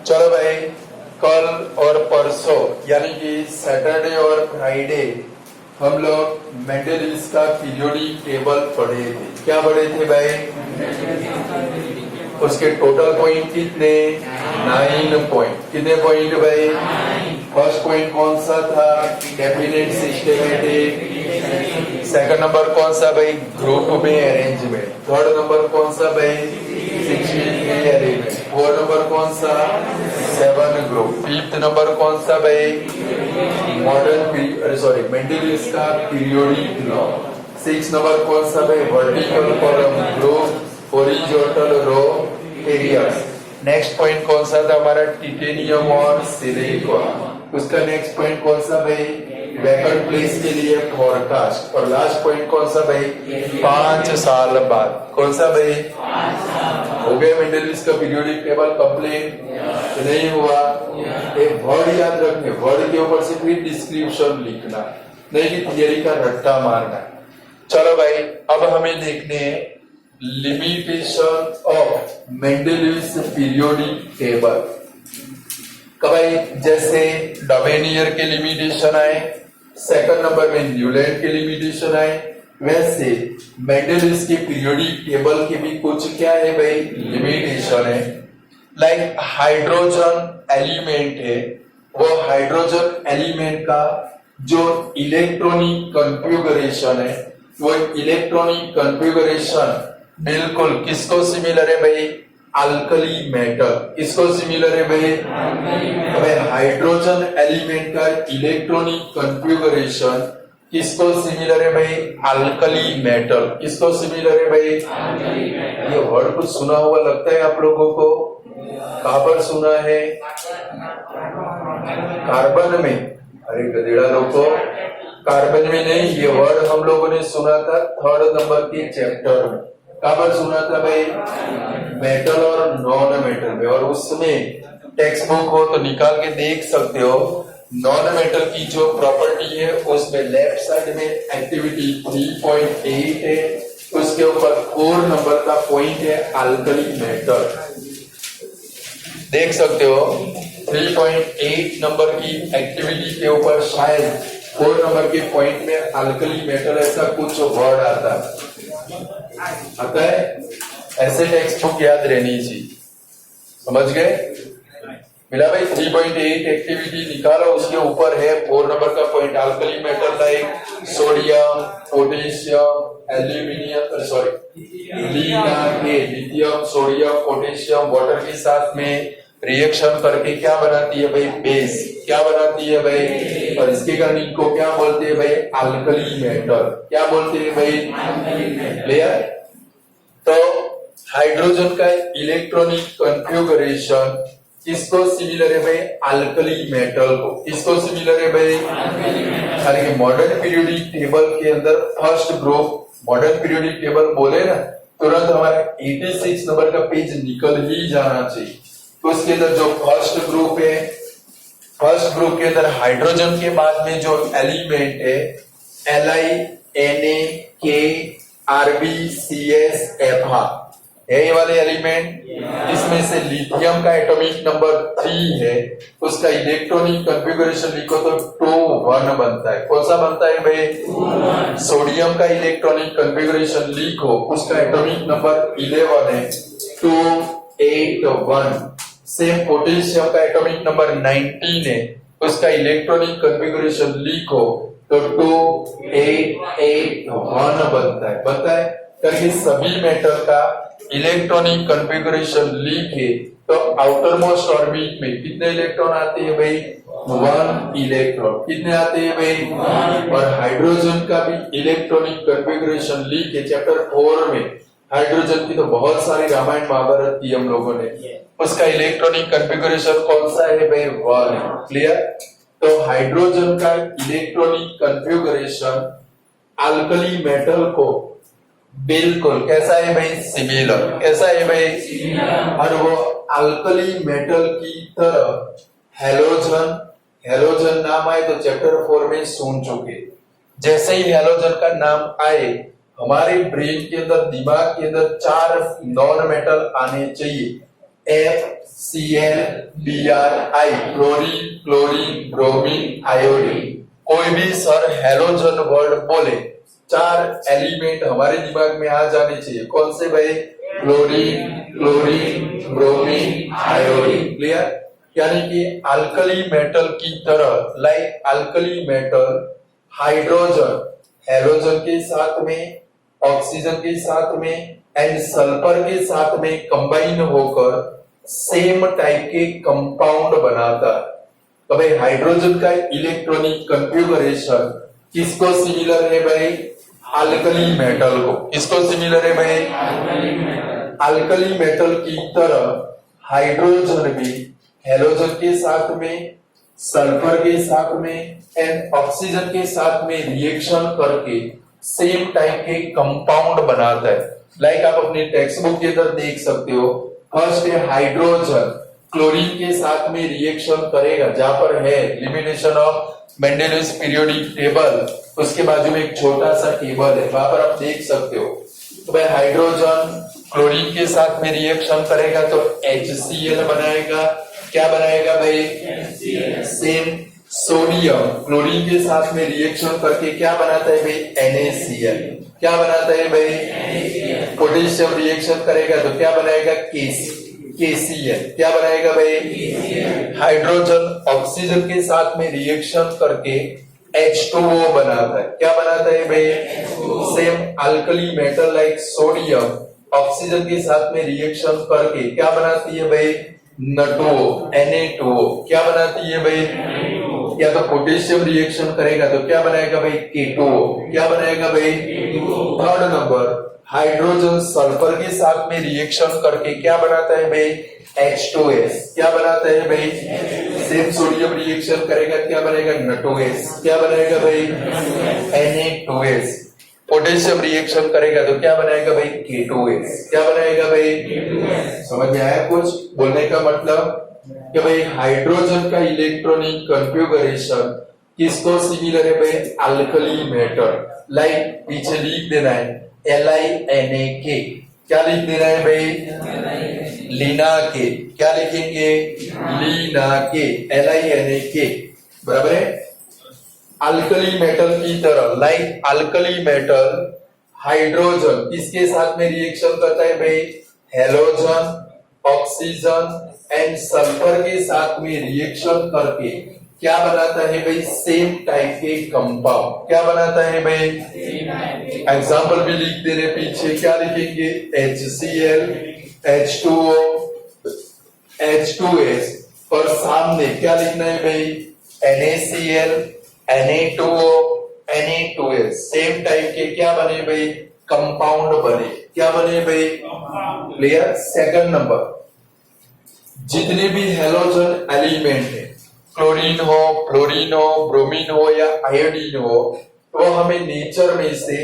चलो भाई, कल और परसों यानी कि सैटरडे और फ्राइडे हम लोग मेंडलिस का पीरियोडिक टेबल पढ़े थे। क्या पढ़े थे भाई? उसके टोटल पॉइंट कितने? 9 पॉइंट। कितने पॉइंट भाई? फर्स्ट पॉइंट कौन सा था? Definite systematic. सेकंड नंबर कौन सा भाई? ग्रुप में अरेंजमेंट। थर्ड नंबर कौन सा भाई? 16 में अरेंजमेंट। फोर्थ नंबर कौन सा? 7 ग्रुप। फिफ्थ नंबर कौन सा भाई? मेंडलिस का पीरियोडिक लॉ। 6 नंबर कौन सा भाई? Vertical column group, horizontal row, areas. Next point कौन सा था हमारा? टिटेनियम और सिलिकॉन। उसका नेक्स्ट पॉइंट कौन सा भाई? बैकवर्ड प्लेस के लिए फोरकास्ट। और लास्ट पॉइंट कौन सा भाई? 5 साल बाद। कौन सा भाई? हो गया मेंडलिस का पीरियोडिक टेबल कंप्लीट? नहीं हुआ? एक वर्ड याद रखने, वर्ड के ऊपर से फिर डिस्क्रिप्शन लिखना, नहीं कि थियरी का रट्टा मारना। चलो भाई, अब हमें देखने लिमिटेशन ऑफ मेंडलिस पीरियोडिक टेबल। भाई जैसे डवेनियर के लिमिटेशन आए, सेकंड नंबर में न्यूलैंड के लिमिटेशन आए, वैसे मेंडलिस के पीरियोडिक टेबल के भी कुछ क्या है भाई? लिमिटेशन है। लाइक हाइड्रोजन एलिमेंट है, वो हाइड्रोजन एलिमेंट का जो इलेक्ट्रॉनिक कॉन्फ़िगरेशन है, वो इलेक्ट्रॉनिक कॉन्फ़िगरेशन बिल्कुल किसको सिमिलर है भाई? Alkali metal. किसको सिमिलर है भाई? भाई हाइड्रोजन एलिमेंट का इलेक्ट्रॉनिक कॉन्फ़िगरेशन किसको सिमिलर है भाई? Alkali metal. किसको सिमिलर है भाई? ये वर्ड कुछ सुना हुआ लगता है आप लोगों को? कहां पर सुना है? कार्बन में। अरे गधेड़ा लोगों, कार्बन में नहीं, ये वर्ड हम लोगों ने सुना था 3rd नंबर के चैप्टर में। कहां पर सुना था भाई? मेटल और नॉन मेटल में। और उसमें टेक्स्ट बुक हो तो निकाल के देख सकते हो, नॉन मेटल की जो प्रॉपर्टी है उसमें लेफ्ट साइड में एक्टिविटी 3.8 है, उसके ऊपर 4 नंबर का पॉइंट है अल्कली मेटल। देख सकते हो 3.8 नंबर की एक्टिविटी के ऊपर शायद 4 नंबर के पॉइंट में अल्कली मेटल ऐसा कुछ वर्ड आता है। ऐसे टेक्स्ट बुक याद रहनी चाहिए, समझ गए? मिला भाई? 3.8 एक्टिविटी निकालो, उसके ऊपर है 4 नंबर का point alkali metal like sodium, potassium, aluminium, lithium, sodium, potassium water के साथ में रिएक्शन करके क्या बनाती है भाई? बेस। क्या बनाती है भाई? और इसके कारण इनको क्या बोलते हैं भाई? Alkali metal. क्या बोलते हैं भाई? क्लियर? तो हाइड्रोजन का इलेक्ट्रॉनिक कॉन्फ़िगरेशन किसको सिमिलर है भाई? अल्कली मेटल को। किसको सिमिलर है भाई? अरे मॉडर्न पीरियोडिक टेबल के अंदर first group, modern periodic table बोले ना, तुरंत हमारा 86 नंबर का पेज निकल ही जाना चाहिए। तो उसके अंदर जो फर्स्ट ग्रुप है, फर्स्ट ग्रुप के अंदर हाइड्रोजन के बाद में जो एलिमेंट है LiNaKRbCsFr है, ये वाले एलिमेंट। इसमें से लिथियम का एटॉमिक नंबर 3 है, उसका इलेक्ट्रॉनिक कॉन्फ़िगरेशन लिखो तो 2-1 बनता है। कौन सा बनता है भाई? सोडियम का इलेक्ट्रॉनिक कॉन्फ़िगरेशन लिखो, उसका एटॉमिक नंबर 11 है, 2-8-1। सेम पोटेशियम का एटॉमिक नंबर 19 है, उसका इलेक्ट्रॉनिक कॉन्फ़िगरेशन लिखो तो 2-8-8-1 बनता है। करके सभी मेटल का इलेक्ट्रॉनिक कॉन्फ़िगरेशन लिखे तो आउटर मोस्ट ऑर्बिट में कितने इलेक्ट्रॉन आते हैं भाई? 1 इलेक्ट्रॉन। कितने आते हैं भाई? और हाइड्रोजन का भी इलेक्ट्रॉनिक कॉन्फ़िगरेशन लिखे चैप्टर 4 में। हाइड्रोजन की तो बहुत सारी रामायण महाभारत की हम लोगों ने, उसका इलेक्ट्रॉनिक कॉन्फ़िगरेशन कौन सा है भाई? 1। क्लियर? तो हाइड्रोजन का इलेक्ट्रॉनिक कॉन्फ़िगरेशन अल्कली मेटल को बिल्कुल कैसा है भाई? सिमिलर। कैसा है भाई? और वो अल्कली मेटल की तरह हेलोजन नाम आए तो चैप्टर 4 में सुन चुके। जैसे ही हेलोजन का नाम आए हमारे ब्रेन के अंदर, दिमाग के अंदर 4 नॉन मेटल आने चाहिए। FCl chlorine chlorine bromine iodine. कोई भी सर हेलोजन वर्ड बोले 4 एलिमेंट हमारे दिमाग में आ जाने चाहिए। कौन से भाई? Chlorine chlorine bromine iodine. Clear? यानी कि अल्कली मेटल की तरह, like alkali metal hydrogen halogen के साथ में, ऑक्सीजन के साथ में एंड सल्फर के साथ में कंबाइन होकर सेम टाइप के कंपाउंड बनाता है। तो भाई हाइड्रोजन का इलेक्ट्रॉनिक कॉन्फ़िगरेशन किसको सिमिलर है भाई? अल्कली मेटल को। किसको सिमिलर है भाई? अल्कली मेटल की तरह हाइड्रोजन भी हेलोजन के साथ में, सल्फर के साथ में एंड ऑक्सीजन के साथ में रिएक्शन करके सेम टाइप के कंपाउंड बनाता है। लाइक आप अपने टेक्स्ट बुक के अंदर देख सकते हो, फर्स्ट है हाइड्रोजन क्लोरीन के साथ में रिएक्शन करेगा, जहां पर है लिमिटेशन ऑफ मेंडेलियस पीरियोडिक टेबल, उसके बाजू में एक छोटा सा टेबल है, वहां पर आप देख सकते हो। तो भाई हाइड्रोजन क्लोरीन के साथ में रिएक्शन करेगा तो HCl बनाएगा। क्या बनाएगा भाई? सेम सोडियम क्लोरीन के साथ में रिएक्शन करके क्या बनाता है भाई? NaCl। क्या बनाता है भाई? पोटेशियम रिएक्शन करेगा तो क्या बनाएगा? KCl। क्या बनाएगा भाई? हाइड्रोजन ऑक्सीजन के साथ में रिएक्शन करके H2O बनाता है। क्या बनाता है भाई? Same alkali metal like sodium oxygen के साथ में रिएक्शन करके क्या बनाती है भाई? Na2O। क्या बनाती है भाई? या तो पोटेशियम रिएक्शन करेगा तो क्या बनाएगा भाई? K2O। क्या बनाएगा भाई? थर्ड नंबर हाइड्रोजन सल्फर के साथ में रिएक्शन करके क्या बनाता है भाई? H2S। क्या बनाता है भाई? सेम सोडियम रिएक्शन करेगा, क्या बनेगा? Na2S। क्या बनाएगा भाई? Na2S। पोटेशियम रिएक्शन करेगा तो क्या बनाएगा भाई? K2S। क्या बनाएगा भाई? समझ में आया कुछ बोलने का मतलब? कि भाई हाइड्रोजन का इलेक्ट्रॉनिक कॉन्फ़िगरेशन किसको सिमिलर है भाई? Alkali metal. लाइक पीछे लिख देना है LiNaK। क्या लिख देना है भाई? लीना के। क्या लिखेंगे? लीना के, LiNaK। बराबर है? अल्कली मेटल की तरह, लाइक अल्कली मेटल हाइड्रोजन किसके साथ में रिएक्शन करता है भाई? हेलोजन ऑक्सीजन एंड सल्फर के साथ में रिएक्शन करके क्या बनाता है भाई? सेम टाइप के कंपाउंड। क्या बनाता है भाई? एग्जाम्पल भी लिख दे रहे पीछे। क्या लिखेंगे? HCl H2O H2S और सामने क्या लिखना है भाई? NaCl Na2O Na2S। Same type के क्या बने भाई? कंपाउंड बने। क्या बने भाई? क्लियर? सेकंड नंबर, जितने भी हेलोजन एलिमेंट है, क्लोरीन हो, फ्लोरीन हो, ब्रोमीन हो या आयोडीन हो, वो हमें नेचर में से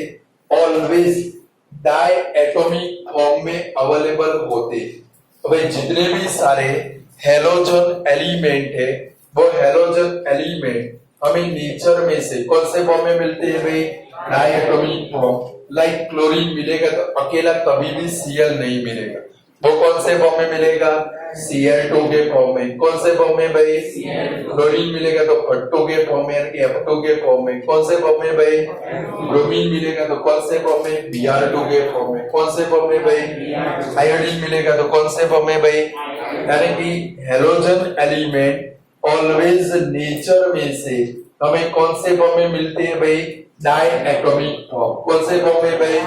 ऑलवेज डाई एटॉमिक फॉर्म में अवेलेबल होते। तो भाई जितने भी सारे हेलोजन एलिमेंट है, वो हेलोजन एलिमेंट हमें नेचर में से कौन से फॉर्म में मिलते हैं भाई? Diatomic form. Like chlorine मिलेगा तो अकेला कभी भी Cl नहीं मिलेगा, वो कौन से फॉर्म में मिलेगा? Cl2 के फॉर्म में। कौन से फॉर्म में भाई? क्लोरीन मिलेगा तो F2 के फॉर्म में, यानी F2 के फॉर्म में। कौन से फॉर्म में भाई? ब्रोमीन मिलेगा तो कौन से फॉर्म में? Br2 के फॉर्म में। कौन से फॉर्म में भाई? आयोडीन मिलेगा तो कौन से फॉर्म में भाई? यानी कि हेलोजन एलिमेंट ऑलवेज नेचर में से हमें कौन से फॉर्म में मिलते हैं भाई? Diatomic form. कौन से फॉर्म में भाई?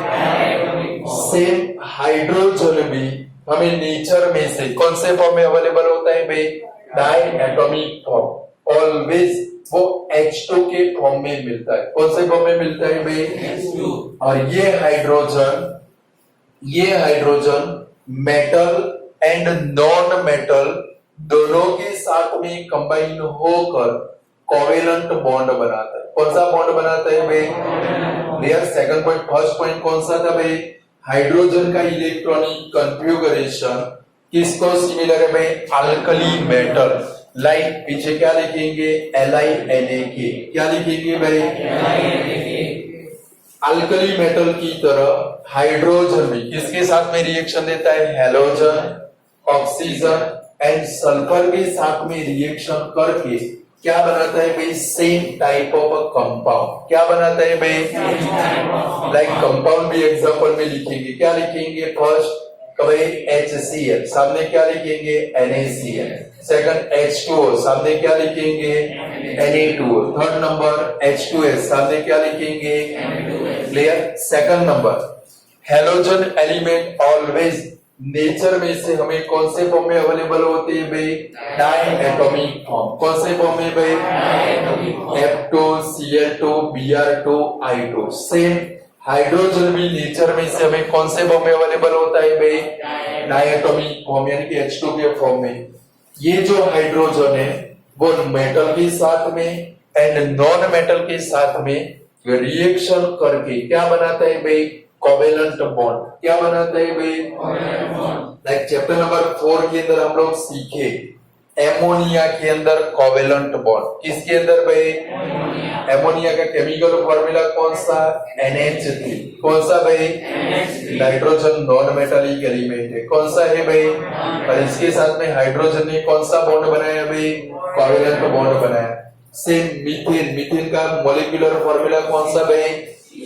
सेम हाइड्रोजन भी हमें नेचर में से कौन से फॉर्म में अवेलेबल होता है भाई? Diatomic form. ऑलवेज वो H2 के फॉर्म में मिलता है। कौन से फॉर्म में मिलता है भाई? H2। और ये hydrogen metal and non metal दोनों के साथ में कंबाइन होकर कोवेलेंट बॉन्ड बनाता है। कौन सा बॉन्ड बनाता है भाई? Clear? Second point. First point कौन सा था भाई? हाइड्रोजन का इलेक्ट्रॉनिक कॉन्फ़िगरेशन किसको सिमिलर है भाई? Alkali metal. लाइक पीछे क्या लिखेंगे? LiNaK। क्या लिखेंगे भाई? अल्कली मेटल की तरह हाइड्रोजन भी किसके साथ में रिएक्शन देता है? हेलोजन ऑक्सीजन एंड सल्फर के साथ में रिएक्शन करके क्या बनाता है भाई, सेम टाइप ऑफ कंपाउंड। क्या बनाता है भाई, लाइक कंपाउंड भी एग्जांपल में लिखेंगे। क्या लिखेंगे, फर्स्ट भाई HCl, सामने क्या लिखेंगे NaCl। सेकंड H2O, सामने क्या लिखेंगे Na2O। थर्ड नंबर H2S, सामने क्या लिखेंगे clear. Second number halogen element always nature में से हमें कौन से फॉर्म में अवेलेबल होते हैं भाई, डाई एटॉमिक फॉर्म। कौन से फॉर्म में भाई, F2 Cl2 Br2 I2। Same hydrogen भी नेचर में से हमें कौन से फॉर्म में अवेलेबल होता है भाई, डाई एटॉमिक फॉर्म यानी कि H2 के फॉर्म में। ये जो हाइड्रोजन है वो मेटल के साथ में एंड नॉन मेटल के साथ में रिएक्शन करके क्या बनाता है भाई, कोवेलेंट बॉन्ड। क्या बनाता है भाई, लाइक चैप्टर नंबर 4 के अंदर हम लोग सीखे एमोनिया के अंदर कोवेलेंट बॉन्ड। किसके अंदर भाई, एमोनिया का केमिकल फॉर्मूला कौन सा, NH3। कौन सा भाई, नाइट्रोजन नॉन मेटालिक एलिमेंट है। कौन सा है भाई, और इसके साथ में हाइड्रोजन ने कौन सा बॉन्ड बनाया भाई, कोवेलेंट बॉन्ड बनाया। सेम मीथेन, मीथेन का मॉलिक्यूलर फॉर्मूला कौन सा भाई,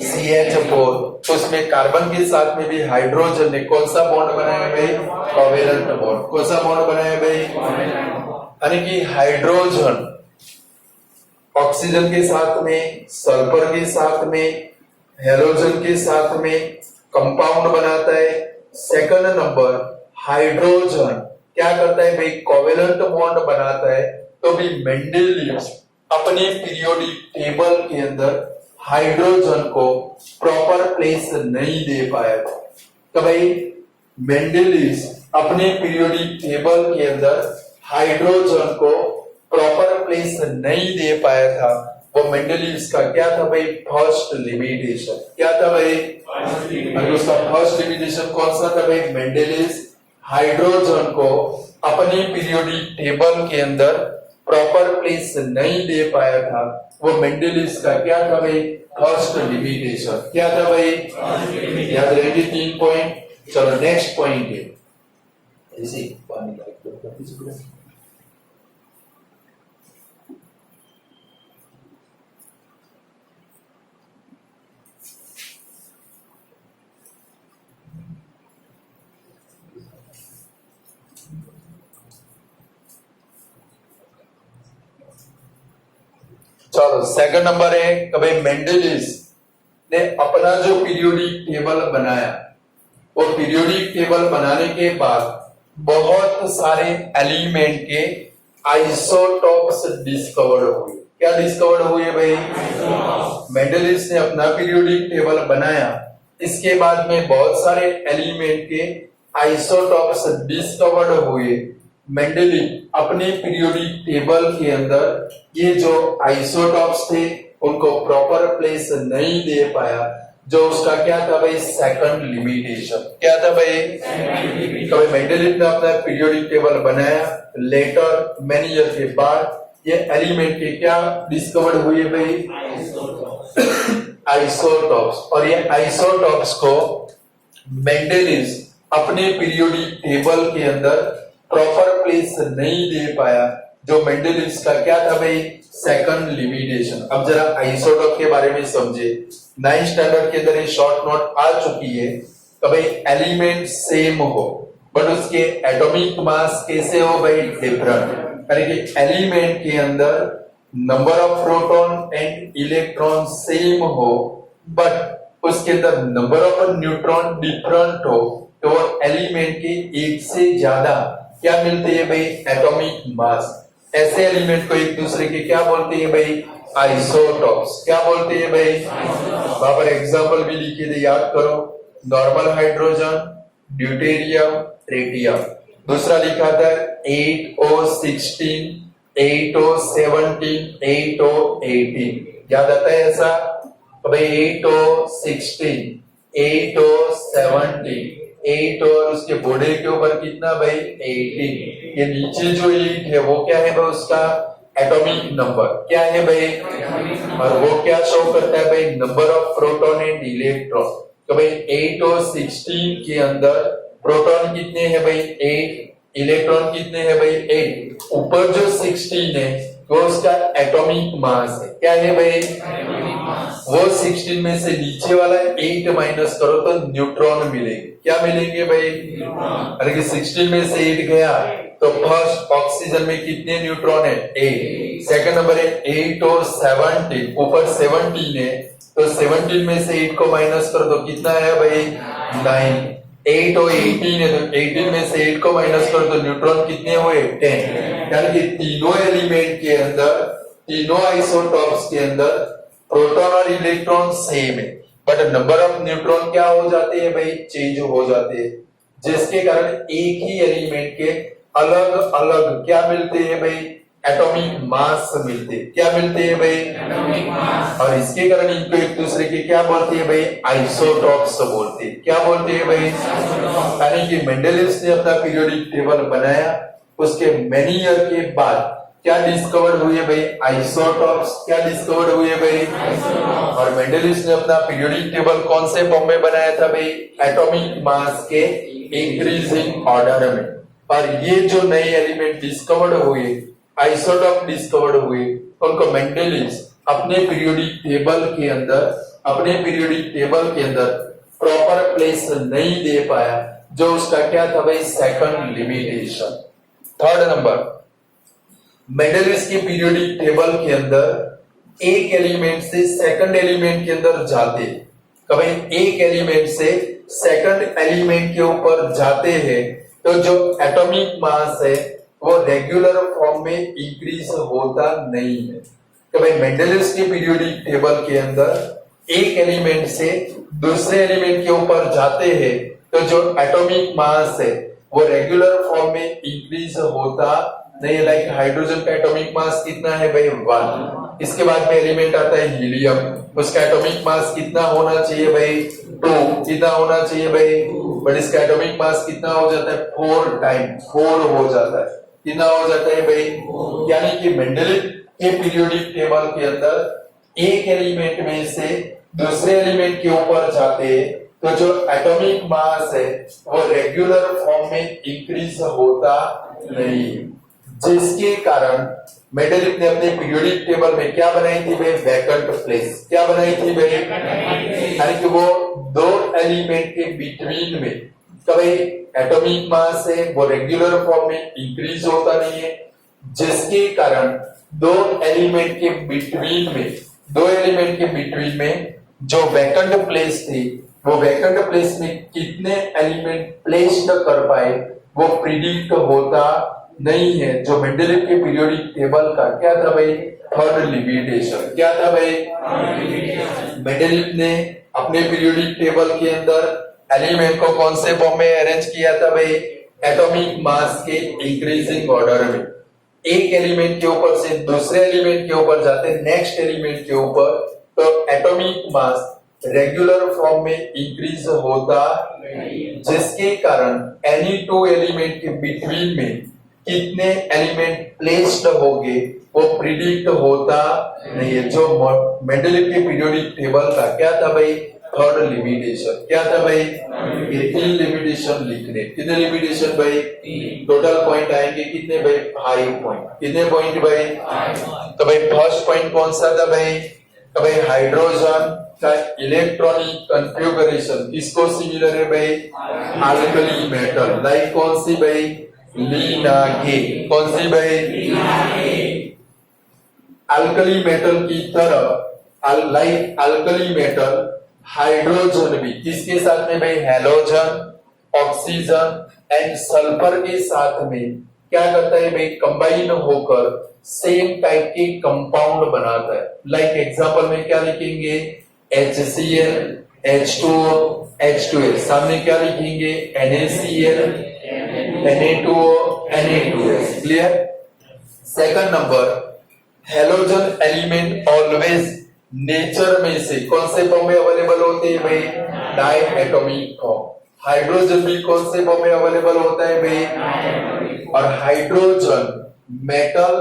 CH4। तो उसमें कार्बन के साथ में भी हाइड्रोजन ने कौन सा बॉन्ड बनाया भाई, कोवेलेंट बॉन्ड। कौन सा बॉन्ड बनाया भाई, यानी कि हाइड्रोजन ऑक्सीजन के साथ में, सल्फर के साथ में, हेलोजन के साथ में कंपाउंड बनाता है। सेकंड नंबर हाइड्रोजन क्या करता है भाई, कोवेलेंट बॉन्ड बनाता है। तो भी मेंडेलियव अपने पीरियोडिक टेबल के अंदर हाइड्रोजन को प्रॉपर प्लेस नहीं दे पाया था। तो भाई मेंडेलिव अपने पीरियोडिक टेबल के अंदर हाइड्रोजन को प्रॉपर प्लेस नहीं दे पाया था। वो मेंडेलिव का क्या था भाई, फर्स्ट लिमिटेशन। क्या था भाई, उसका फर्स्ट लिमिटेशन कौन सा था भाई, मेंडेलिव हाइड्रोजन को अपने पीरियोडिक टेबल के अंदर प्रॉपर प्लेस नहीं दे पाया था। वो मेंडेलिव का क्या था भाई, फर्स्ट लिमिटेशन। क्या था भाई, याद रहेगी 3 पॉइंट। चलो नेक्स्ट पॉइंट है चलो सेकंड नंबर है कि भाई मेंडेलिव ने अपना जो पीरियोडिक टेबल बनाया, वो पीरियोडिक टेबल बनाने के बाद बहुत सारे एलिमेंट के आइसोटॉप्स डिस्कवर्ड हुए। क्या डिस्कवर्ड हुए भाई, मेंडेलिव ने अपना पीरियोडिक टेबल बनाया, इसके बाद में बहुत सारे एलिमेंट के आइसोटॉप्स डिस्कवर्ड हुए। मेंडेलिव अपने पीरियोडिक टेबल के अंदर ये जो आइसोटॉप्स थे उनको प्रॉपर प्लेस नहीं दे पाया, जो उसका क्या था भाई, सेकंड लिमिटेशन। क्या था भाई, कभी मेंडेलिव ने अपना पीरियोडिक टेबल बनाया, लेटर मेनी ईयर के बाद ये एलिमेंट के क्या डिस्कवर्ड हुए भाई, आइसोटॉप्स। और ये आइसोटॉप्स को मेंडेलिव अपने पीरियोडिक टेबल के अंदर प्रॉपर प्लेस नहीं दे पाया, जो मेंडेलिव का क्या था भाई, सेकंड लिमिटेशन। अब जरा आइसोटॉप के बारे में समझे। 9th स्टैंडर्ड के अंदर ये शॉर्ट नोट आ चुकी है कि भाई एलिमेंट सेम हो बट उसके एटॉमिक मास कैसे हो भाई, डिफरेंट। यानी कि एलिमेंट के अंदर number of proton and electron same हो बट उसके अंदर नंबर ऑफ न्यूट्रॉन डिफरेंट हो, तो वो एलिमेंट के एक से ज्यादा क्या मिलते हैं भाई, एटॉमिक मास। ऐसे एलिमेंट को एक दूसरे के क्या बोलते हैं भाई, आइसोटॉप्स। क्या बोलते हैं भाई, वहां पर एग्जाम्पल भी लिखे थे, याद करो। Normal hydrogen, deuterium, tritium. दूसरा लिखा था 8O16, 8O17, 8O18। याद आता है ऐसा, तो भाई 8O16, 8O17, 8 और उसके बॉडी के ऊपर कितना भाई, 18। ये नीचे जो 8 है वो क्या है भाई, उसका एटॉमिक नंबर। क्या है भाई, और वो क्या शो करता है भाई, number of proton and electron. तो भाई 8 और 16 के अंदर प्रोटॉन कितने हैं भाई, 8, इलेक्ट्रॉन कितने हैं भाई 8, ऊपर जो 16 है वो उसका एटॉमिक मास है, क्या है भाई वो 16 में से नीचे वाला 8 माइनस करो तो न्यूट्रॉन मिलेंगे, क्या मिलेंगे भाई, अरे कि 16 में से 8 गया तो फर्स्ट ऑक्सीजन में कितने न्यूट्रॉन है 8, सेकंड नंबर है 8 और 17, ऊपर 17 है तो 17 में से 8 को माइनस कर दो कितना है भाई 9, 8 और 18 है तो 18 में से 8 को माइनस कर दो न्यूट्रॉन कितने हुए 10, यानी कि तीनों एलिमेंट के अंदर, तीनों आइसोटॉप्स के अंदर प्रोटॉन और इलेक्ट्रॉन सेम है, बट नंबर ऑफ न्यूट्रॉन क्या हो जाते हैं भाई चेंज हो जाते हैं, जिसके कारण एक ही एलिमेंट के अलग अलग क्या मिलते हैं भाई एटॉमिक मास मिलते हैं, क्या मिलते हैं भाई एटॉमिक मास, और इसके कारण इनको एक दूसरे के क्या बोलते हैं भाई आइसोटॉप्स बोलते हैं, क्या बोलते हैं भाई, यानी कि मेंडेलिव्स ने अपना पीरियोडिक टेबल बनाया, उसके मेनी ईयर के बाद क्या डिस्कवर हुए भाई आइसोटॉप्स, क्या डिस्कवर हुए भाई, और मेंडेलिव्स ने अपना पीरियोडिक टेबल कौन से फॉर्म में बनाया था भाई एटॉमिक मास के इंक्रीजिंग ऑर्डर में, और ये जो नए एलिमेंट डिस्कवर्ड हुए आइसोटॉप डिस्कवर्ड हुए उनको मेंडेलिव्स अपने पीरियोडिक टेबल के अंदर प्रॉपर प्लेस नहीं दे पाया, जो उसका क्या था भाई सेकंड लिमिटेशन। थर्ड नंबर, मेंडेलिव्स के पीरियोडिक टेबल के अंदर एक एलिमेंट से सेकंड एलिमेंट के अंदर जाते, कभी एक एलिमेंट से सेकंड एलिमेंट के ऊपर जाते हैं तो जो एटॉमिक मास है वो रेगुलर फॉर्म में इंक्रीज होता नहीं है, कभी मेंडेलिव्स के पीरियोडिक टेबल के अंदर एक एलिमेंट से दूसरे एलिमेंट के ऊपर जाते हैं तो जो एटॉमिक मास है वो रेगुलर फॉर्म में इंक्रीज होता नहीं, लाइक हाइड्रोजन का एटॉमिक मास कितना है भाई 1, इसके बाद में एलिमेंट आता है हीलियम, उसका एटॉमिक मास कितना होना चाहिए भाई 2, कितना होना चाहिए भाई, बट इसका एटॉमिक मास कितना हो जाता है 4 टाइम 4 हो जाता है, कितना हो जाता है भाई, यानी कि मेंडेलिव के पीरियोडिक टेबल के अंदर एक एलिमेंट में से दूसरे एलिमेंट के ऊपर जाते हैं तो जो एटॉमिक मास है वो रेगुलर फॉर्म में इंक्रीज होता नहीं, जिसके कारण मेंडेलिव ने अपने पीरियोडिक टेबल में क्या बनाई थी भाई वैकेंट प्लेस, क्या बनाई थी भाई, यानी कि वो दो एलिमेंट के बिटवीन में कभी एटॉमिक मास है वो रेगुलर फॉर्म में इंक्रीज होता नहीं है, जिसके कारण दो एलिमेंट के बिटवीन में जो वैकेंट प्लेस थी वो वैकेंट प्लेस में कितने एलिमेंट प्लेस्ड कर पाए वो प्रिडिक्ट होता नहीं है, जो मेंडेलिव के पीरियोडिक टेबल का क्या था भाई थर्ड लिमिटेशन, क्या था भाई, मेंडेलिव ने अपने पीरियोडिक टेबल के अंदर एलिमेंट को कौन से फॉर्म में अरेंज किया था भाई एटॉमिक मास के इंक्रीजिंग ऑर्डर में, एक एलिमेंट के ऊपर से दूसरे एलिमेंट के ऊपर जाते नेक्स्ट एलिमेंट के ऊपर तो एटॉमिक मास रेगुलर फॉर्म में इंक्रीज होता, जिसके कारण एनी टू एलिमेंट के बिटवीन में कितने एलिमेंट प्लेस्ड होंगे वो प्रिडिक्ट होता नहीं है, जो मेंडेलिव के पीरियोडिक टेबल का क्या था भाई थर्ड लिमिटेशन, क्या था भाई, ये 3 लिमिटेशन लिखने, कितने लिमिटेशन भाई, टोटल पॉइंट आएंगे कितने भाई 5 पॉइंट, कितने पॉइंट भाई, तो भाई फर्स्ट पॉइंट कौन सा था भाई, तो भाई हाइड्रोजन का इलेक्ट्रॉनिक कॉन्फ़िगरेशन किसको सिमिलर है भाई अल्कली मेटल, लाइक कौन सी भाई लीना के, कौन सी भाई अल्कली मेटल की तरह, लाइक अल्कली मेटल हाइड्रोजन भी किसके साथ में भाई हैलोजन, ऑक्सीजन एंड सल्फर के साथ में क्या करता है भाई कंबाइन होकर सेम टाइप के कंपाउंड बनाता है, लाइक एग्जांपल में क्या लिखेंगे HCl, H2O, H2S, सामने क्या लिखेंगे NaCl, Na2O, Na2S, clear. Second number, halogen element always nature में से कौन से फॉर्म में अवेलेबल होते हैं भाई डाई एटॉमिक फॉर्म, हाइड्रोजन भी कौन से फॉर्म में अवेलेबल होता है भाई, और hydrogen metal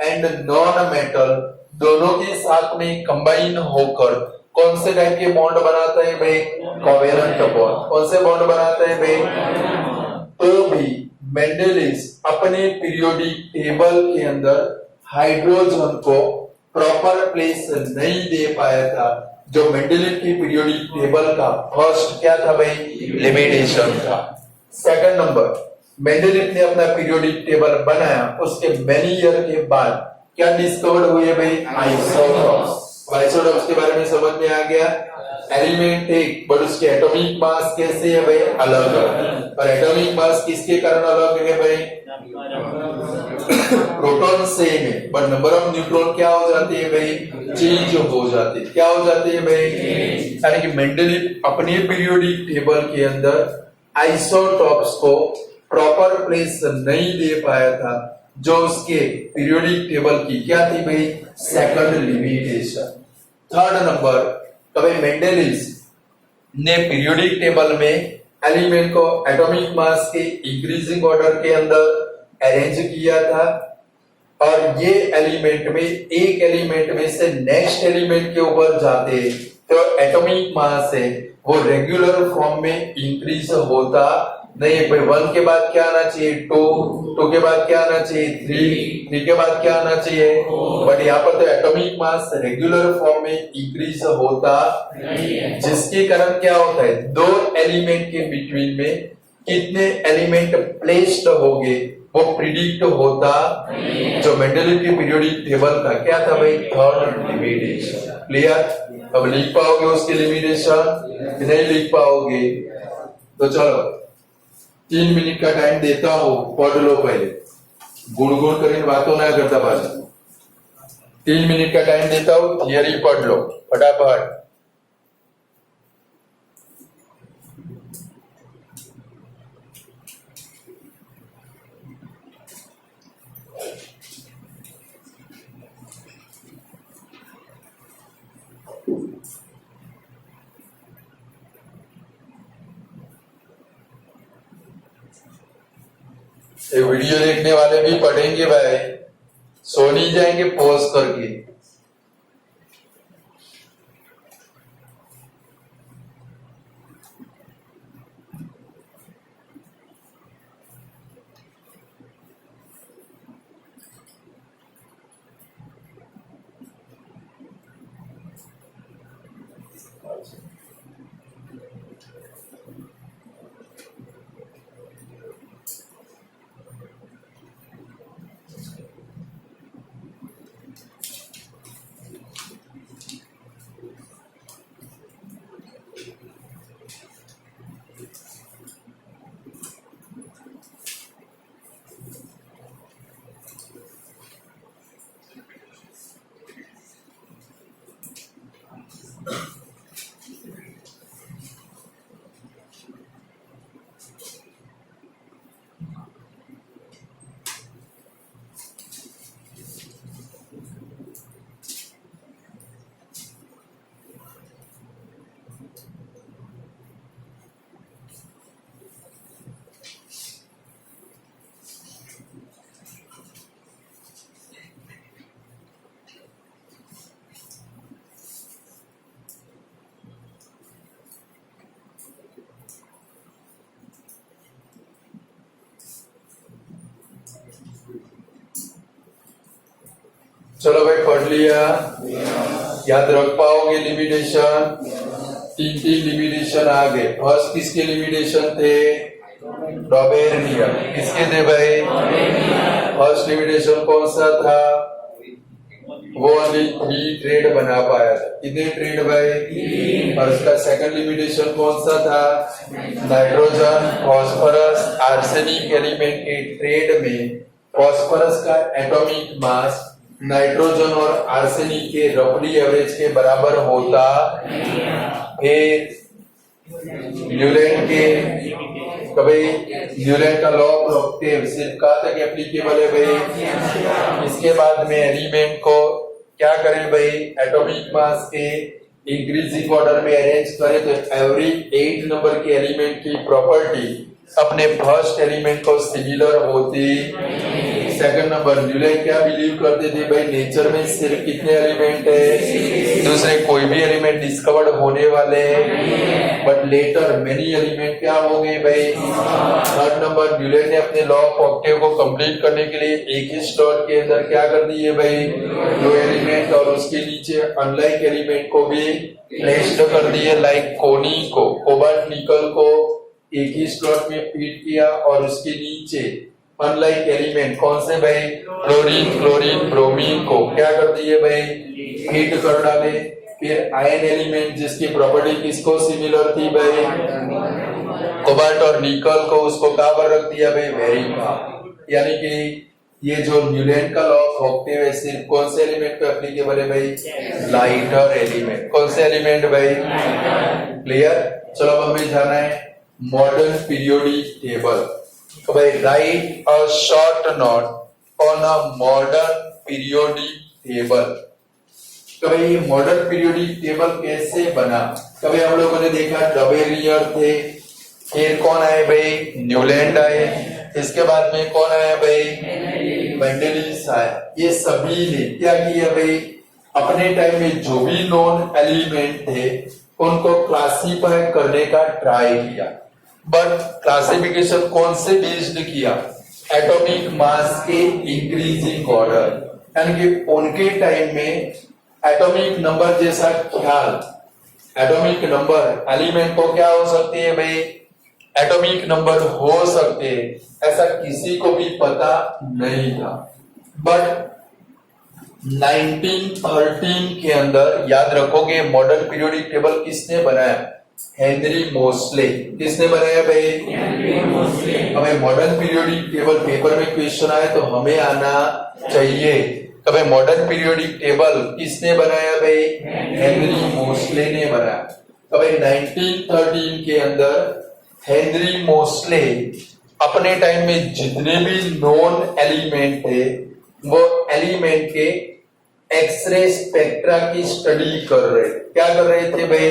and non metal दोनों के साथ में कंबाइन होकर कौन से टाइप के बॉन्ड बनाता है भाई कोवेलेंट बॉन्ड, कौन से बॉन्ड बनाता है भाई, तो भी मेंडेलिस अपने पीरियोडिक टेबल के अंदर हाइड्रोजन को प्रॉपर प्लेस नहीं दे पाया था। जो मेंडेलिव की पीरियोडिक टेबल का फर्स्ट क्या था भाई, लिमिटेशन था। सेकंड नंबर, मेंडेलिव ने अपना पीरियोडिक टेबल बनाया, उसके मेनी ईयर के बाद क्या डिस्कवर हुए भाई, आइसोटॉप्स। आइसोटॉप्स के बारे में समझ में आ गया। एलिमेंट एक, बट उसके एटॉमिक मास कैसे है भाई, अलग है। और एटॉमिक मास किसके कारण अलग है भाई, प्रोटॉन सेम है, बट नंबर ऑफ न्यूट्रॉन क्या हो जाती है भाई, चेंज हो जाती है। क्या हो जाती है भाई, यानी कि मेंडेलिव अपने पीरियोडिक टेबल के अंदर आइसोटॉप्स को प्रॉपर प्लेस नहीं दे पाया था, जो उसके पीरियोडिक टेबल की क्या थी भाई, सेकंड लिमिटेशन। थर्ड नंबर, कभी मेंडेलिव ने पीरियोडिक टेबल में एलिमेंट को एटॉमिक मास के इंक्रीजिंग ऑर्डर के अंदर अरेंज किया था, और ये एलिमेंट में एक एलिमेंट में से नेक्स्ट एलिमेंट के ऊपर जाते तो एटॉमिक मास है वो रेगुलर फॉर्म में इंक्रीज होता नहीं। भाई 1 के बाद क्या आना चाहिए, 2 के बाद क्या आना चाहिए, 3 के बाद क्या आना चाहिए, बट यहाँ पर तो एटॉमिक मास रेगुलर फॉर्म में इंक्रीज होता, जिसके कारण क्या होता है, दो एलिमेंट के बिटवीन में कितने एलिमेंट प्लेस्ड होंगे वो प्रिडिक्ट होता। जो मेंडेलिव की पीरियोडिक टेबल का क्या था भाई, थर्ड लिमिटेशन। क्लियर। अब लिख पाओगे उसकी लिमिटेशन कि नहीं लिख पाओगे, तो चलो 3 मिनट का टाइम देता हूं, पढ़ लो पहले, गुणगुण करीने बातों ना करता पाछा। 3 मिनट का टाइम देता हूं, थियरी पढ़ लो फटाफट। ये वीडियो देखने वाले भी पढ़ेंगे भाई, सो नहीं जाएंगे पॉज करके। चलो भाई पढ़ लिया, याद रख पाओगे लिमिटेशन। 3 लिमिटेशन आ गए। फर्स्ट किसके लिमिटेशन थे, डॉबेनियर। किसके थे भाई, फर्स्ट लिमिटेशन कौन सा था, वो ओनली 3 ट्रेड बना पाया था। कितने ट्रेड भाई, और उसका सेकंड लिमिटेशन कौन सा था, नाइट्रोजन, फास्फोरस, आर्सेनिक एलिमेंट के ट्रेड में फास्फोरस का एटॉमिक मास नाइट्रोजन और आर्सेनिक के रफली एवरेज के बराबर होता। फिर न्यूलैंड के, कभी न्यूलैंड का लॉ ऑफ ऑक्टेव सिर्फ कहा था कि एप्लीकेबल है भाई। इसके बाद में एलिमेंट को क्या करें भाई, एटॉमिक मास के इंक्रीजिंग ऑर्डर में अरेंज करें, तो एवरी 8 नंबर के एलिमेंट की प्रॉपर्टी अपने फर्स्ट एलिमेंट को सिमिलर होती। सेकंड नंबर न्यूलैंड क्या बिलीव करते थे भाई, नेचर में सिर्फ कितने एलिमेंट है, दूसरे कोई भी एलिमेंट डिस्कवर्ड होने वाले हैं, बट लेटर मेनी एलिमेंट क्या हो गए भाई। थर्ड नंबर न्यूलैंड ने अपने लॉ ऑफ ऑक्टेव को कंप्लीट करने के लिए एक ही स्लॉट के अंदर क्या कर दिए भाई, दो एलिमेंट और उसके नीचे अनलाइक एलिमेंट को भी प्लेस्ड कर दिए, लाइक कोनी को, कोबाल्ट निकल को एक ही स्लॉट में फीड किया और उसके नीचे अनलाइक एलिमेंट कौन से भाई, क्लोरीन, क्लोरीन, ब्रोमीन को क्या कर दिए भाई, फीड कर डाले। फिर आयन एलिमेंट जिसकी प्रॉपर्टी किसको सिमिलर थी भाई, कोबाल्ट और निकल को, उसको कहां पर रख दिया भाई, वेरी। यानी कि ये जो न्यूलैंड का लॉ ऑफ ऑक्टेव है सिर्फ कौन से एलिमेंट पे एप्लीकेबल है भाई, लाइटर एलिमेंट। कौन से एलिमेंट भाई, क्लियर। चलो अब हमें जाना है मॉडर्न पीरियोडिक टेबल। तो भाई right a short note on a modern periodic table. तो भाई ये मॉडर्न पीरियोडिक टेबल कैसे बना, कभी हम लोगों ने देखा डबेलियर थे, फिर कौन आए भाई, न्यूलैंड आए, इसके बाद में कौन आया भाई, मेंडेलियस आया। ये सभी ने क्या किया भाई, अपने टाइम में जो भी नॉन एलिमेंट थे उनको क्लासिफाई करने का ट्राई किया, बट क्लासिफिकेशन कौन से बेस्ड किया, एटॉमिक मास के इंक्रीजिंग ऑर्डर। यानी कि उनके टाइम में एटॉमिक नंबर जैसा ख्याल, एटॉमिक नंबर एलिमेंट को क्या हो सकते हैं भाई, एटॉमिक नंबर हो सकते हैं, ऐसा किसी को भी पता नहीं था। बट 1913 के अंदर याद रखोगे मॉडर्न पीरियोडिक टेबल किसने बनाया, हेनरी मोस्ले। किसने बनाया भाई, हेनरी मोस्ले। हमें मॉडर्न पीरियोडिक टेबल पेपर में क्वेश्चन आए तो हमें आना चाहिए, तो भाई मॉडर्न पीरियोडिक टेबल किसने बनाया भाई, हेनरी मोस्ले ने बनाया। तो भाई 1913 के अंदर हेनरी मोस्ले अपने टाइम में जितने भी नॉन एलिमेंट थे वो एलिमेंट के एक्सरे स्पेक्ट्रा की स्टडी कर रहे, क्या कर रहे थे भाई,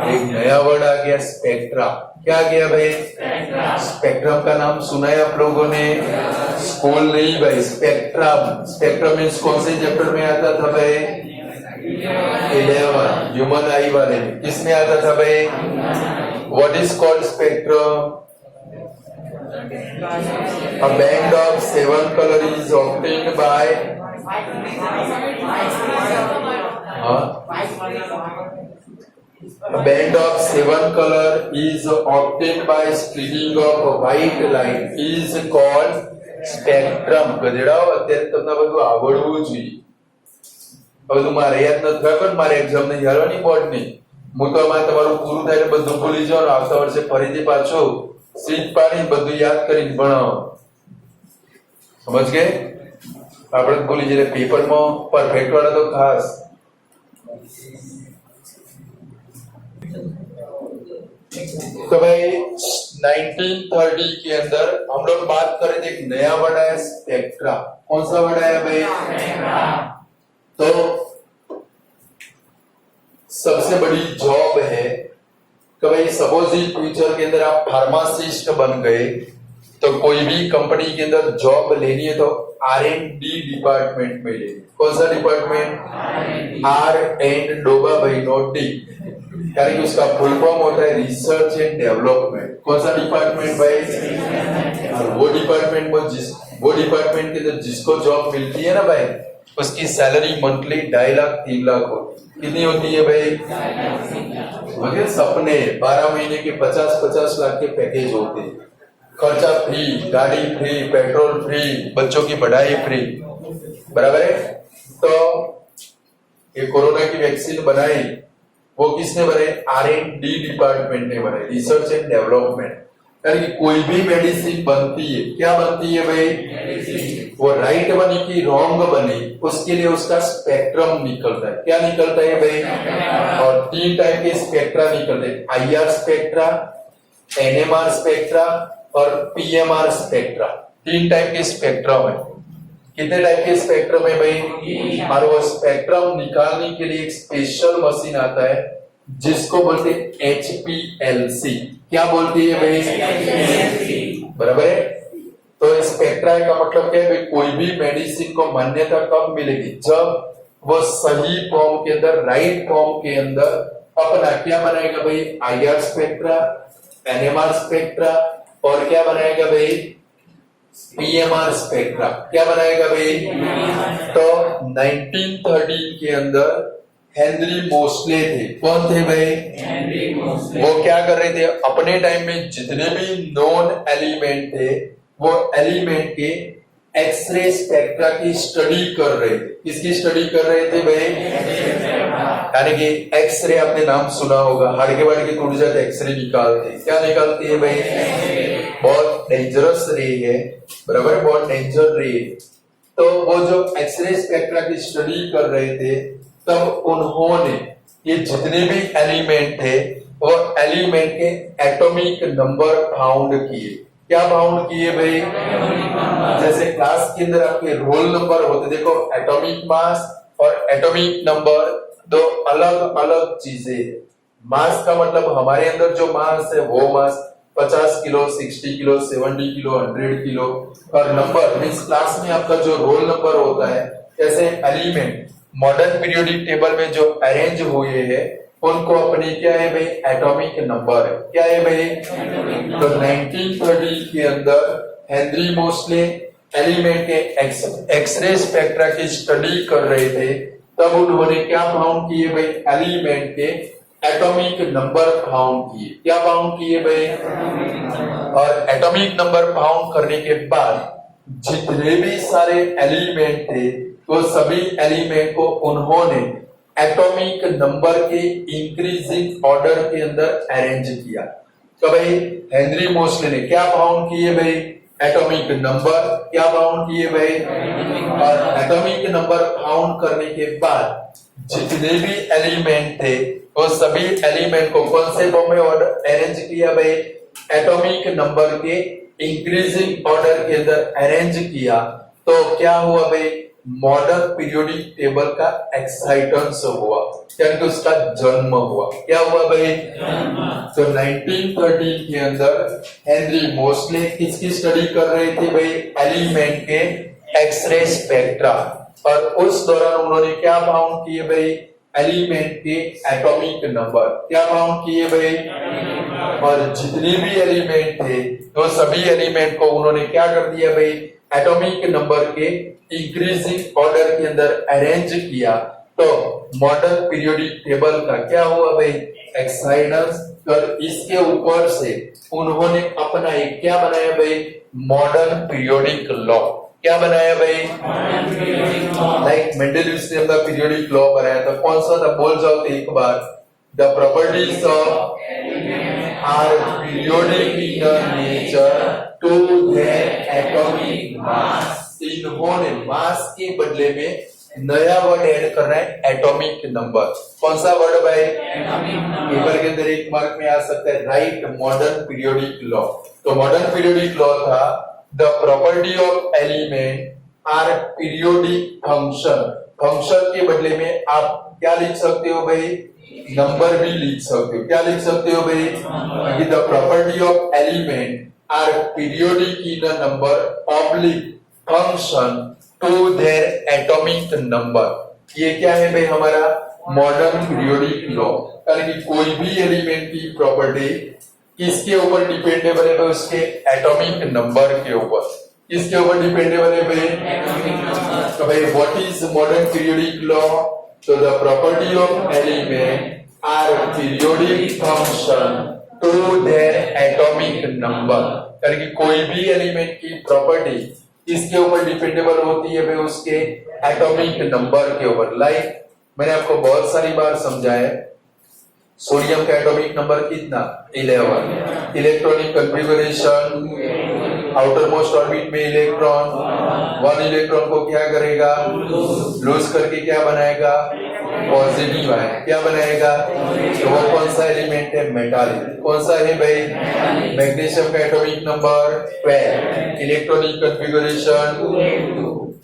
एक नया वर्ड आ गया स्पेक्ट्रा। क्या आ गया भाई, स्पेक्ट्रम का नाम सुना है आप लोगों ने, स्कूल नहीं भाई, स्पेक्ट्रम। स्पेक्ट्रम मीन्स कौन से चैप्टर में आता था भाई, 11 ह्यूमन आई वाले में। किसमें आता था भाई, what is called spectrum, a band of 7 color is obtained by a band of 7 color is obtained by splitting of white light is called spectrum. ગધેડાઓ અત્યારે તમને બધું આવડવું જોઈએ, બધું મારે યાદ નથી રાખવાનું, મારે એક્ઝામ નહીં હાલવાની બોર્ડ ની, હું તો આમાં તમારું પૂરું થાય એટલે બધું ભૂલી જાઓ, આવતા વર્ષે ફરીથી પાછો સીટ પાડી બધું યાદ કરીને ભણાવો, સમજ ગए। આપણે ભૂલી જઈએ પેપરમાં પરફેક્ટ વાળા તો ખાસ। तो भाई 1930 के अंदर हम लोग बात करें थे, एक नया वर्ड आया स्पेक्ट्रा। कौन सा वर्ड आया भाई, तो सबसे बड़ी जॉब है कि भाई सपोज फ्यूचर के अंदर आप फार्मासिस्ट बन गए तो कोई भी कंपनी के अंदर जॉब लेनी है तो R&D डिपार्टमेंट में लेनी। कौन सा डिपार्टमेंट, आर एंड डोबा भाई नोट डी, यानी कि उसका फुल फॉर्म होता है रिसर्च एंड डेवलपमेंट। कौन सा डिपार्टमेंट भाई, और वो डिपार्टमेंट में वो डिपार्टमेंट के अंदर जिसको जॉब मिलती है ना भाई, उसकी सैलरी मंथली 2.5 लाख 3 लाख होती। कितनी होती है भाई, मुझे सपने 12 महीने के 50-50 लाख के पैकेज होते हैं, खर्चा फ्री, गाड़ी फ्री, पेट्रोल फ्री, बच्चों की पढ़ाई फ्री, बराबर है। तो ये कोरोना की वैक्सीन बनाई वो किसने बनाई, R&D डिपार्टमेंट ने बनाई, रिसर्च एंड डेवलपमेंट। यानी कि कोई भी मेडिसिन बनती है, क्या बनती है भाई, वो राइट बनी कि रॉन्ग बनी, उसके लिए उसका स्पेक्ट्रम निकलता है। क्या निकलता है भाई, और 3 टाइप के स्पेक्ट्रा निकलते हैं, IR स्पेक्ट्रा, NMR स्पेक्ट्रा और PMR स्पेक्ट्रा। 3 टाइप के स्पेक्ट्रम है। कितने टाइप के स्पेक्ट्रम है भाई, और वो स्पेक्ट्रम निकालने के लिए एक स्पेशल मशीन आता है जिसको बोलते हैं HPLC। क्या बोलती है भाई, बराबर है। तो स्पेक्ट्रा का मतलब क्या है भाई, कोई भी मेडिसिन को मान्यता कब मिलेगी, जब वो सही फॉर्म के अंदर, राइट फॉर्म के अंदर अपना क्या बनाएगा भाई, IR स्पेक्ट्रा, NMR स्पेक्ट्रा और क्या बनाएगा भाई, PMR स्पेक्ट्रा। क्या बनाएगा भाई, तो 1913 के अंदर हेनरी मोस्ले थे। कौन थे भाई, हेनरी मोस्ले। वो क्या कर रहे थे, अपने टाइम में जितने भी नॉन एलिमेंट थे वो एलिमेंट के एक्सरे स्पेक्ट्रा की स्टडी कर रहे थे। किसकी स्टडी कर रहे थे भाई, यानी कि एक्सरे, आपने नाम सुना होगा, हाड़के वाड़के टूट जाते एक्सरे निकालते, क्या निकालती है भाई, बहुत डेंजरस रे है, बराबर, बहुत डेंजर रे। तो वो जो एक्सरे स्पेक्ट्रा की स्टडी कर रहे थे, तब उन्होंने ये जितने भी एलिमेंट थे वो एलिमेंट के एटॉमिक नंबर फाउंड किए। क्या फाउंड किए भाई, जैसे क्लास के अंदर आपके रोल नंबर होते, देखो एटॉमिक मास और एटॉमिक नंबर दो अलग अलग चीजें। मास का मतलब हमारे अंदर जो मास है वो मास 50 किलो, 60 किलो, 70 किलो, 100 किलो, और नंबर मींस क्लास में आपका जो रोल नंबर होता है, जैसे एलिमेंट मॉडर्न पीरियोडिक टेबल में जो अरेंज हुए हैं उनको अपनी क्या है भाई, एटॉमिक नंबर है। क्या है भाई, तो 1930 के अंदर हेनरी मोस्ले एलिमेंट के एक्सरे स्पेक्ट्रा की स्टडी कर रहे थे, तब उन्होंने क्या फाउंड किए भाई, एलिमेंट के एटॉमिक नंबर फाउंड किए। क्या फाउंड किए भाई, और एटॉमिक नंबर फाउंड करने के बाद जितने भी सारे एलिमेंट थे वो सभी एलिमेंट को उन्होंने एटॉमिक नंबर के इंक्रीजिंग ऑर्डर के अंदर अरेंज किया। तो भाई हेनरी मोस्ले ने क्या फाउंड किए भाई, एटॉमिक नंबर। क्या फाउंड किए भाई, और एटॉमिक नंबर फाउंड करने के बाद जितने भी एलिमेंट थे वो सभी एलिमेंट को कौन से फॉर्म में अरेंज किया भाई, एटॉमिक नंबर के इंक्रीजिंग ऑर्डर के अंदर अरेंज किया। तो क्या हुआ भाई, मॉडर्न पीरियोडिक टेबल का एक्साइटेंस हुआ, यानी कि उसका जन्म हुआ। क्या हुआ भाई, तो 1913 के अंदर हेनरी मोस्ले किसकी स्टडी कर रहे थे भाई, एलिमेंट के एक्सरे स्पेक्ट्रा, और उस दौरान उन्होंने क्या फाउंड किए भाई, एलिमेंट के एटॉमिक नंबर। क्या फाउंड किए भाई, और जितने भी एलिमेंट थे वो सभी एलिमेंट को उन्होंने क्या कर दिया भाई, एटॉमिक नंबर के इंक्रीजिंग ऑर्डर के अंदर अरेंज किया। तो मॉडर्न पीरियोडिक टेबल का क्या हुआ भाई, एक्साइटेंस, और इसके ऊपर से उन्होंने अपना एक क्या बनाया भाई, मॉडर्न पीरियोडिक लॉ। क्या बनाया भाई, लाइक मेंडेलियस ने अपना पीरियोडिक लॉ बनाया था। कौन सा था, बोल जाओ तो एक बार, the properties of are periodic in nature to their atomic mass. इन्होंने मास के बदले में नया वर्ड ऐड करना है, एटॉमिक नंबर। कौन सा वर्ड भाई, पेपर के अंदर एक मार्क में आ सकता है, राइट मॉडर्न पीरियोडिक लॉ। तो मॉडर्न पीरियोडिक लॉ था, the property of element are periodic function. Function के बदले में आप क्या लिख सकते हो भाई, नंबर भी लिख सकते हो। क्या लिख सकते हो भाई, the property of element are periodic in a number oblique function to their atomic number. ये क्या है भाई, हमारा मॉडर्न पीरियोडिक लॉ, यानी कि कोई भी एलिमेंट की प्रॉपर्टी किसके ऊपर डिपेंडेबल है, उसके एटॉमिक नंबर के ऊपर। किसके ऊपर डिपेंडेबल है भाई, तो भाई what is modern periodic law, तो the property of element are periodic function to their atomic number, यानी कि कोई भी एलिमेंट की प्रॉपर्टी इसके ऊपर डिपेंडेबल होती है भाई, उसके एटॉमिक नंबर के ऊपर। लाइक मैंने आपको बहुत सारी बार समझाया, सोडियम का एटॉमिक नंबर कितना, 11। Electronic configuration, outer most orbit में इलेक्ट्रॉन, 1 इलेक्ट्रॉन को क्या करेगा, लूज करके क्या बनाएगा, पॉजिटिव है। क्या बनाएगा, तो वो कौन सा एलिमेंट है, मेटालिक। कौन सा है भाई, मैग्नीशियम का atomic number 12। Electronic configuration,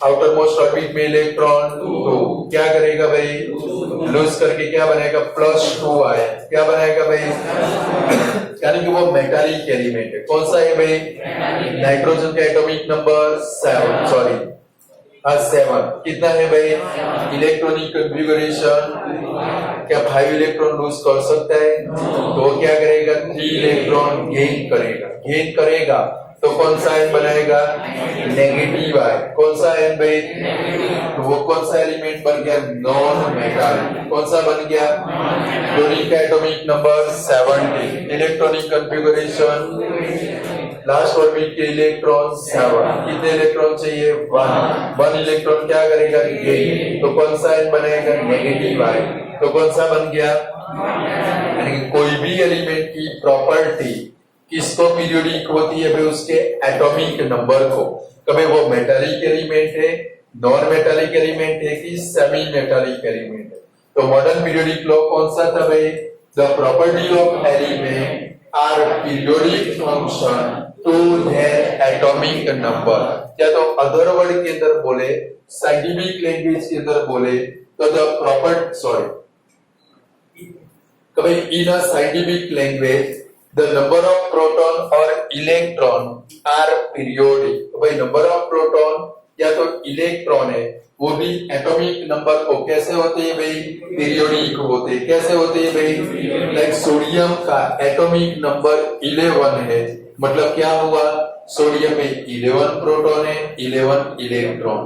outer most orbit में इलेक्ट्रॉन 2, क्या करेगा भाई, लूज करके क्या बनेगा, +2 आया, क्या बनाएगा भाई, यानी कि वो मेटालिक एलिमेंट है। कौन सा है भाई, नाइट्रोजन का एटॉमिक नंबर 7, सॉरी 7 कितना है भाई, इलेक्ट्रॉनिक कॉन्फ़िगरेशन क्या 5 इलेक्ट्रॉन लूज कर सकता है, तो क्या करेगा 3 इलेक्ट्रॉन गेन करेगा तो कौन सा आयन बनाएगा, नेगेटिव आयन। कौन सा आयन भाई, तो वो कौन सा एलिमेंट बन गया, नॉन मेटालिक। कौन सा बन गया, क्लोरीन का atomic number 17, electronic configuration last orbit के इलेक्ट्रॉन 7, कितने इलेक्ट्रॉन चाहिए, 1 इलेक्ट्रॉन क्या करेगा, गेन, तो कौन सा आयन बनेगा, नेगेटिव आयन। तो कौन सा बन गया, यानी कि कोई भी एलिमेंट की प्रॉपर्टी किसको पीरियोडिक होती है भाई, उसके एटॉमिक नंबर को। कभी वो मेटालिक एलिमेंट है, नॉन मेटालिक एलिमेंट है कि सेमी मेटालिक एलिमेंट है। तो मॉडर्न पीरियोडिक लॉ कौन सा था भाई, the property of element are periodic function to their atomic number. या तो अदर वर्ड के अंदर बोले, साइंटिफिक लैंग्वेज के अंदर बोले तो द प्रॉपर्टी, सॉरी कभी in a scientific language the number of proton और electron are periodic। तो भाई नंबर ऑफ प्रोटॉन या तो इलेक्ट्रॉन है, वो भी एटॉमिक नंबर को कैसे होते हैं भाई, पीरियोडिक होते हैं। कैसे होते हैं भाई, लाइक सोडियम का एटॉमिक नंबर 11 है, मतलब क्या हुआ, सोडियम में 11 प्रोटॉन है, 11 इलेक्ट्रॉन।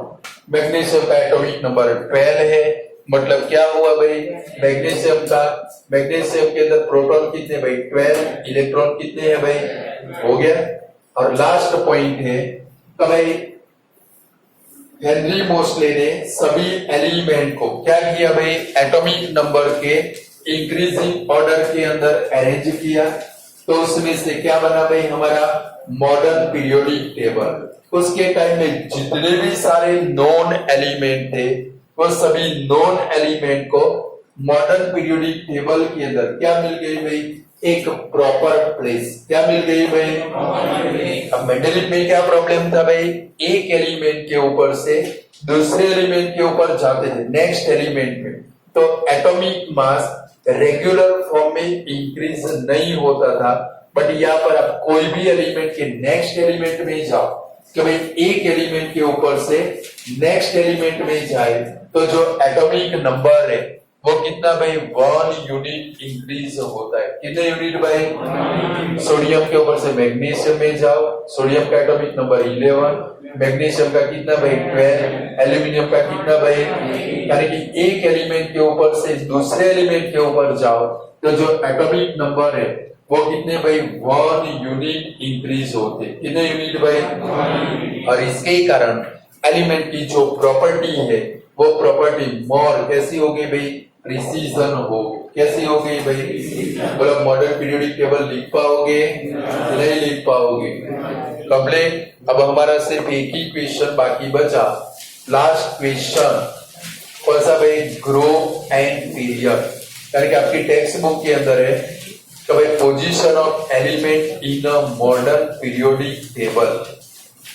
मैग्नीशियम का एटॉमिक नंबर 12 है, मतलब क्या हुआ भाई, मैग्नीशियम के अंदर प्रोटॉन कितने भाई, 12, इलेक्ट्रॉन कितने हैं भाई, हो गया। और लास्ट पॉइंट है तो भाई हेनरी मोस्ले ने सभी एलिमेंट को क्या किया भाई, एटॉमिक नंबर के इंक्रीजिंग ऑर्डर के अंदर अरेंज किया, तो उसमें से क्या बना भाई हमारा मॉडर्न पीरियोडिक टेबल। उसके टाइम में जितने भी सारे नॉन एलिमेंट थे वो सभी नॉन एलिमेंट को मॉडर्न पीरियोडिक टेबल के अंदर क्या मिल गई भाई, एक प्रॉपर प्लेस। क्या मिल गई भाई, अब मेंडलीफ में क्या प्रॉब्लम था भाई, एक एलिमेंट के ऊपर से दूसरे एलिमेंट के ऊपर जाते थे नेक्स्ट एलिमेंट में, तो एटॉमिक मास रेगुलर फॉर्म में इंक्रीज नहीं होता था। बट यहाँ पर आप कोई भी एलिमेंट के नेक्स्ट एलिमेंट में जाओ, कि भाई एक एलिमेंट के ऊपर से नेक्स्ट एलिमेंट में जाए तो जो एटॉमिक नंबर है वो कितना भाई, 1 यूनिट इंक्रीज होता है। कितने यूनिट भाई, सोडियम के ऊपर से मैग्नीशियम में जाओ, सोडियम का एटॉमिक नंबर 11, मैग्नीशियम का कितना भाई 12, एल्यूमिनियम का कितना भाई, यानी कि एक एलिमेंट के ऊपर से दूसरे एलिमेंट के ऊपर जाओ तो जो एटॉमिक नंबर है वो कितने भाई, 1 यूनिट इंक्रीज होते। कितने यूनिट भाई, और इसके कारण एलिमेंट की जो प्रॉपर्टी है वो प्रॉपर्टी मोर कैसी हो गई भाई, प्रिसीजन हो, कैसी हो गई भाई, मतलब मॉडर्न पीरियोडिक टेबल लिख पाओगे, नहीं लिख पाओगे, कंप्लीट। अब हमारा सिर्फ एक ही क्वेश्चन बाकी बचा, लास्ट क्वेश्चन कौन सा भाई, ग्रुप एंड पीरियड। यानी कि आपकी टेक्स्ट बुक के अंदर है तो भाई position of element in a modern periodic table.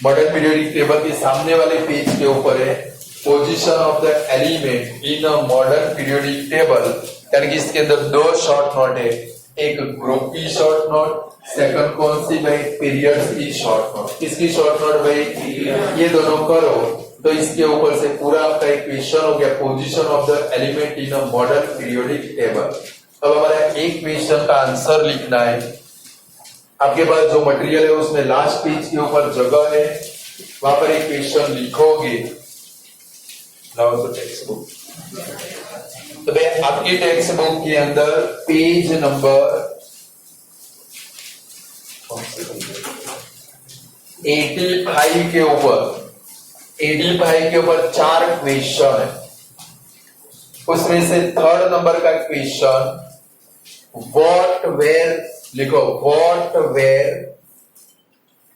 Modern periodic table के सामने वाले पेज के ऊपर है position of the element in a modern periodic table. यानी कि इसके अंदर 2 शॉर्ट नोट है, एक ग्रुप की शॉर्ट नोट, सेकंड कौन सी भाई, पीरियड्स की शॉर्ट नोट। किसकी शॉर्ट नोट भाई, ये दोनों करो तो इसके ऊपर से पूरा आपका एक क्वेश्चन हो गया, position of the element in a modern periodic table. अब हमारा एक क्वेश्चन का आंसर लिखना है। आपके पास जो मटेरियल है उसमें लास्ट पेज के ऊपर जगह है, वहां पर एक क्वेश्चन लिखोगे। तो टेक्स्ट बुक, तो भाई आपकी टेक्स्ट बुक के अंदर पेज नंबर 85 के ऊपर 4 क्वेश्चन है। उसमें से 3rd नंबर का क्वेश्चन, व्हाट वेर लिखो, what were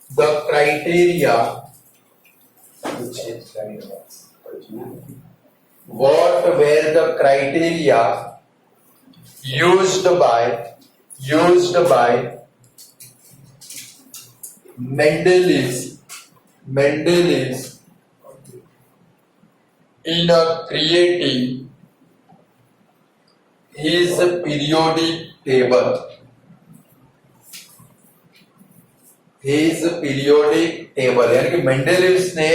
the criteria, what were the criteria used by Mendeleev in creating his periodic table. His periodic table यानी कि मेंडेलिव्स ने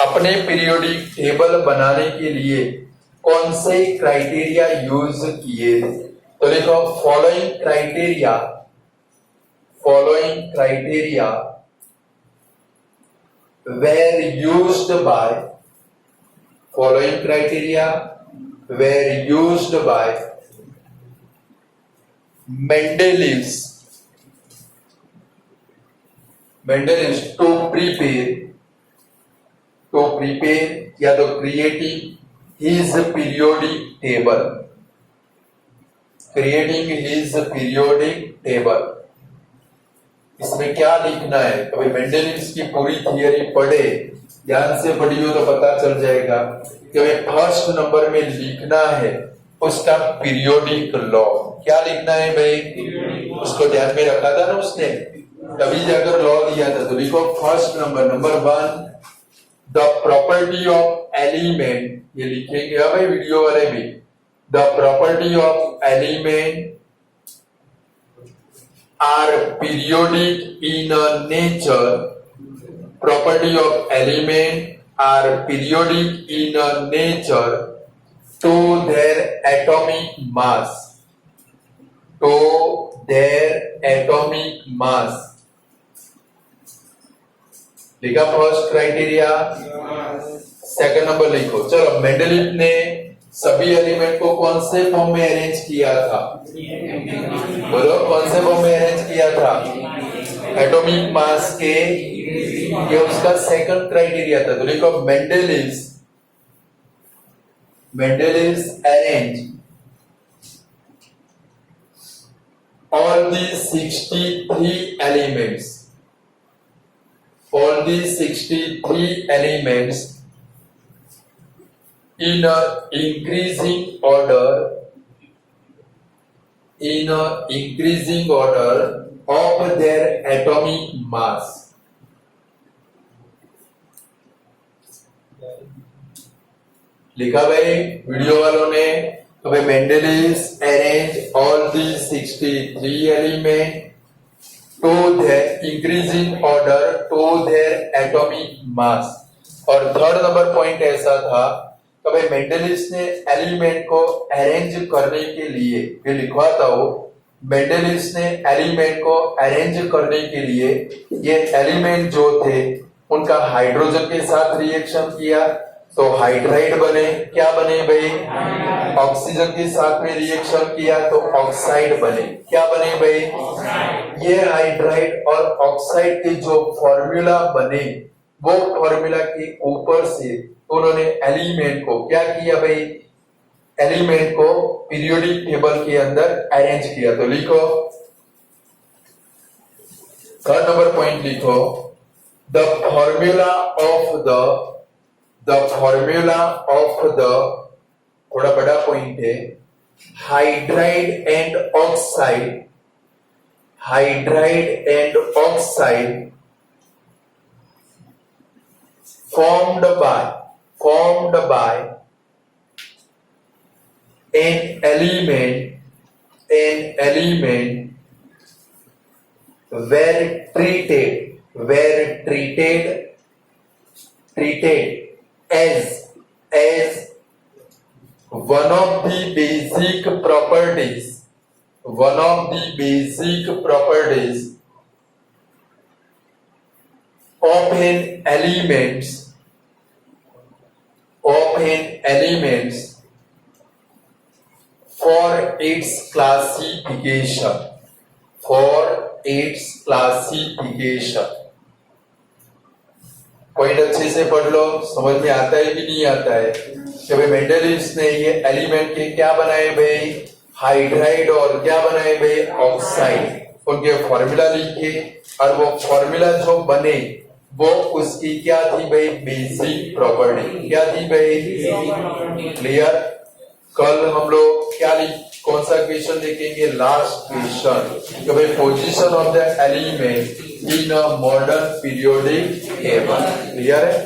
अपने पीरियोडिक टेबल बनाने के लिए कौन से क्राइटेरिया यूज किए थे? तो लिखो following criteria were used by Mendeleevs to prepare या तो creating his periodic table. इसमें क्या लिखना है? कभी मेंडेलिव्स की पूरी थियरी पढ़े, ध्यान से पढ़ी हो तो पता चल जाएगा कि भाई फर्स्ट नंबर में लिखना है उसका पीरियोडिक लॉ। क्या लिखना है भाई? उसको ध्यान में रखा था ना उसने, तभी जाकर लॉ दिया था। तो लिखो first number 1 the property of element, ये लिखेंगे भाई वीडियो वाले भी। The property of element are periodic in nature. Property of element are periodic in nature to their atomic mass. लिखा फर्स्ट क्राइटेरिया। सेकंड नंबर लिखो। चलो मेंडेलीव ने सभी एलिमेंट को कौन से फॉर्म में अरेंज किया था? बोलो कौन से फॉर्म में अरेंज किया था? एटॉमिक मास के, ये उसका सेकंड क्राइटेरिया था। तो लिखो मेंडेलीव्स arrange all the 63 elements in a increasing order of their atomic mass. लिखा भाई वीडियो वालों ने। तो भाई Mendeleev's arrange all the 63 element to their increasing order to their atomic mass. और थर्ड नंबर पॉइंट ऐसा था कि भाई मेंडेलिव्स ने एलिमेंट को अरेंज करने के लिए, ये लिखवाता हो, मेंडेलिव्स ने एलिमेंट को अरेंज करने के लिए ये एलिमेंट जो थे उनका हाइड्रोजन के साथ रिएक्शन किया तो हाइड्राइड बने। क्या बने भाई? ऑक्सीजन के साथ में रिएक्शन किया तो ऑक्साइड बने। क्या बने भाई? ये हाइड्राइड और ऑक्साइड के जो फॉर्मूला बने, वो फॉर्मूला के ऊपर से उन्होंने एलिमेंट को क्या किया भाई? एलिमेंट को पीरियोडिक टेबल के अंदर अरेंज किया। तो लिखो थर्ड नंबर पॉइंट लिखो द फॉर्मूला ऑफ द थोड़ा बड़ा पॉइंट है, hydride and oxide formed by an element were treated as one of the basic properties of an elements for its classification. Point अच्छे से पढ़ लो, समझ में आता है कि नहीं आता है कि भाई मेंडेलिव्स ने ये एलिमेंट के क्या बनाए भाई? हाइड्राइड और क्या बनाए भाई? ऑक्साइड। उनके फॉर्मूला लिखे और वो फॉर्मूला जो बने वो उसकी क्या थी भाई? Basic property. क्या थी भाई? क्लियर। कल हम लोग क्या कौन सा क्वेश्चन देखेंगे? लास्ट क्वेश्चन कि भाई position of the element in a modern periodic table. Clear है?